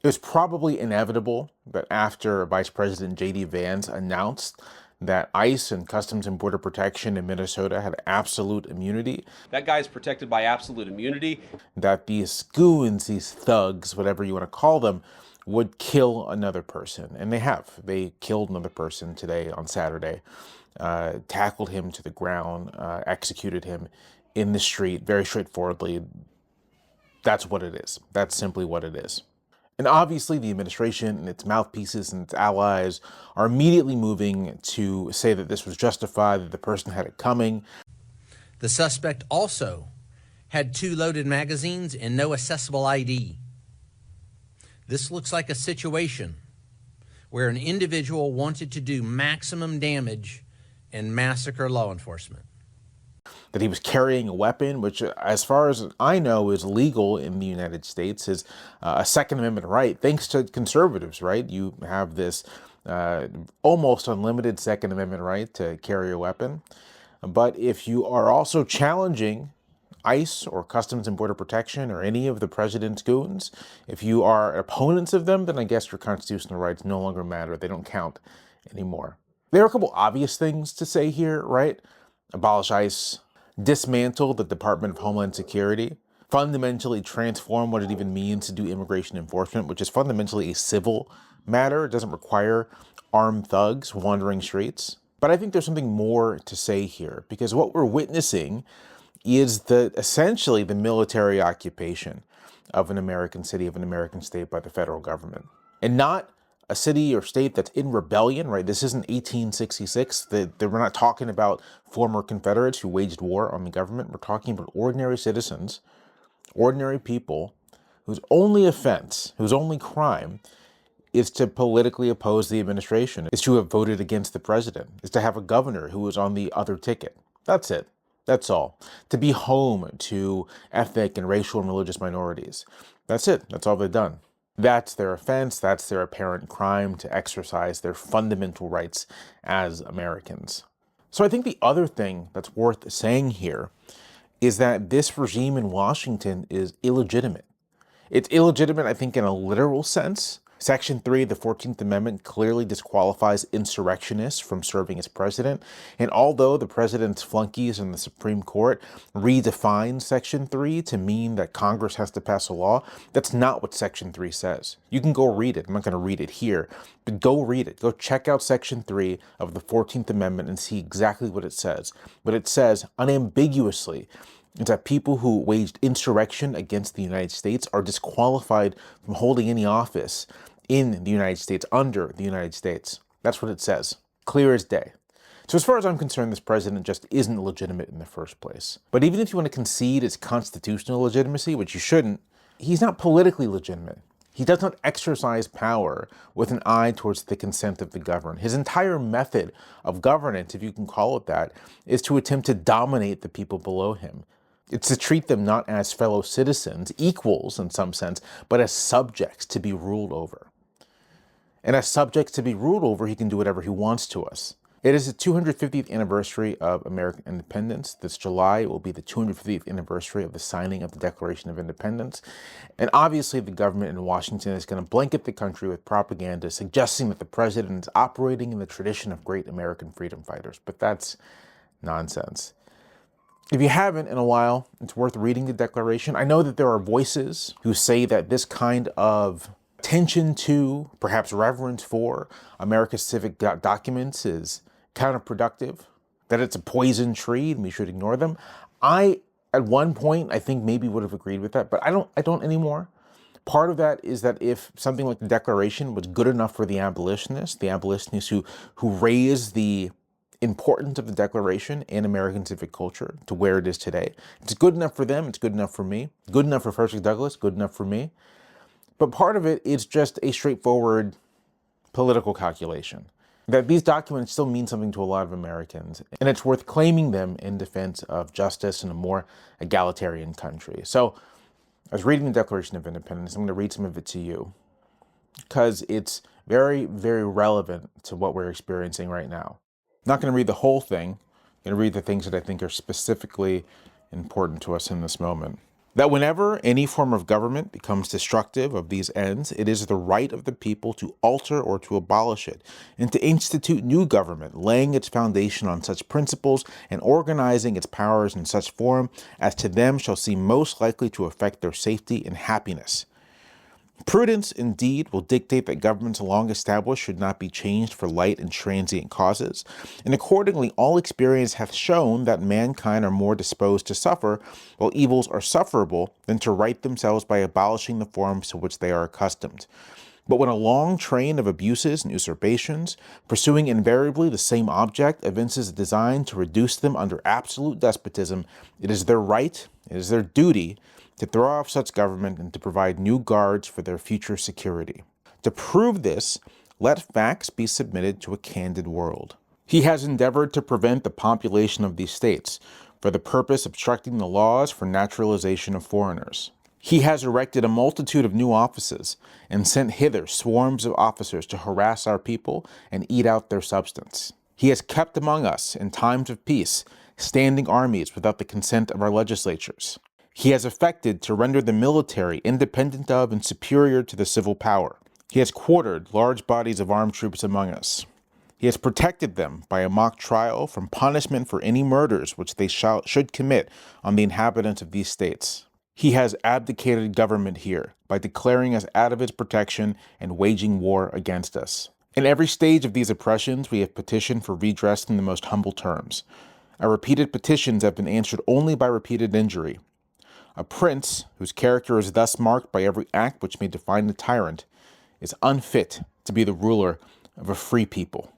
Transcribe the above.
It was probably inevitable that after Vice President J.D. Vance announced that ICE and Customs and Border Protection in Minnesota had absolute immunity, That guy is protected by absolute immunity. that these goons, these thugs, whatever you want to call them, would kill another person. And they have. They killed another person today on Saturday, tackled him to the ground, executed him in the street very straightforwardly. That's what it is. That's simply what it is. And obviously, the administration and its mouthpieces and its allies are immediately moving to say that this was justified, that the person had it coming. The suspect also had 2 loaded magazines and no accessible ID. This looks like a situation where an individual wanted to do maximum damage and massacre law enforcement. That he was carrying a weapon, which, as far as I know, is legal in the United States, is a Second Amendment right, thanks to conservatives, right? You have this almost unlimited Second Amendment right to carry a weapon. But if you are also challenging ICE or Customs and Border Protection or any of the president's goons, if you are opponents of them, then I guess your constitutional rights no longer matter. They don't count anymore. There are a couple obvious things to say here, right? Abolish ICE, dismantle the Department of Homeland Security, fundamentally transform what it even means to do immigration enforcement, which is fundamentally a civil matter. It doesn't require armed thugs wandering streets. But I think there's something more to say here, because what we're witnessing is essentially the military occupation of an American city, of an American state by the federal government. And not a city or state that's in rebellion, right? This isn't 1866. We're not talking about former Confederates who waged war on the government. We're talking about ordinary citizens, ordinary people whose only offense, whose only crime is to politically oppose the administration, is to have voted against the president, is to have a governor who was on the other ticket. That's it. That's all. To be home to ethnic and racial and religious minorities. That's it. That's all they've done. That's their offense. That's their apparent crime, to exercise their fundamental rights as Americans. So I think the other thing that's worth saying here is that this regime in Washington is illegitimate. It's illegitimate, I think, in a literal sense. Section 3 of the 14th Amendment clearly disqualifies insurrectionists from serving as president. And although the president's flunkies in the Supreme Court redefine Section 3 to mean that Congress has to pass a law, that's not what Section 3 says. You can go read it. I'm not going to read it here, but go read it. Go check out Section 3 of the 14th Amendment and see exactly what it says. But it says unambiguously is that people who waged insurrection against the United States are disqualified from holding any office in the United States, under the United States. That's what it says. Clear as day. So as far as I'm concerned, this president just isn't legitimate in the first place. But even if you want to concede its constitutional legitimacy, which you shouldn't, he's not politically legitimate. He does not exercise power with an eye towards the consent of the governed. His entire method of governance, if you can call it that, is to attempt to dominate the people below him. It's to treat them not as fellow citizens, equals in some sense, but as subjects to be ruled over. And as subjects to be ruled over, he can do whatever he wants to us. It is the 250th anniversary of American independence. This July will be the 250th anniversary of the signing of the Declaration of Independence. And obviously the government in Washington is going to blanket the country with propaganda suggesting that the president is operating in the tradition of great American freedom fighters. But that's nonsense. If you haven't in a while, it's worth reading the Declaration. I know that there are voices who say that this kind of attention to, perhaps reverence for, America's civic documents is counterproductive, that it's a poison tree and we should ignore them. At one point, I think maybe would have agreed with that, but I don't anymore. Part of that is that if something like the Declaration was good enough for the abolitionists who raised the importance of the Declaration in American civic culture to where it is today, it's good enough for them, it's good enough for me, good enough for Frederick Douglass, good enough for me. But part of it is just a straightforward political calculation, that these documents still mean something to a lot of Americans, and it's worth claiming them in defense of justice in a more egalitarian country. So I was reading the Declaration of Independence. I'm going to read some of it to you because it's very, very relevant to what we're experiencing right now. I'm not going to read the whole thing. I'm going to read the things that I think are specifically important to us in this moment. That whenever any form of government becomes destructive of these ends, it is the right of the people to alter or to abolish it, and to institute new government, laying its foundation on such principles and organizing its powers in such form as to them shall seem most likely to affect their safety and happiness. Prudence, indeed, will dictate that governments long established should not be changed for light and transient causes, and accordingly all experience hath shown that mankind are more disposed to suffer, while evils are sufferable, than to right themselves by abolishing the forms to which they are accustomed. But when a long train of abuses and usurpations, pursuing invariably the same object, evinces a design to reduce them under absolute despotism, it is their right, it is their duty, to throw off such government and to provide new guards for their future security. To prove this, let facts be submitted to a candid world. He has endeavored to prevent the population of these states, for the purpose obstructing the laws for naturalization of foreigners. He has erected a multitude of new offices, and sent hither swarms of officers to harass our people and eat out their substance. He has kept among us, in times of peace, standing armies without the consent of our legislatures. He has effected to render the military independent of and superior to the civil power. He has quartered large bodies of armed troops among us. He has protected them by a mock trial from punishment for any murders which they should commit on the inhabitants of these states. He has abdicated government here by declaring us out of its protection and waging war against us. In every stage of these oppressions, we have petitioned for redress in the most humble terms. Our repeated petitions have been answered only by repeated injury. A prince, whose character is thus marked by every act which may define a tyrant, is unfit to be the ruler of a free people.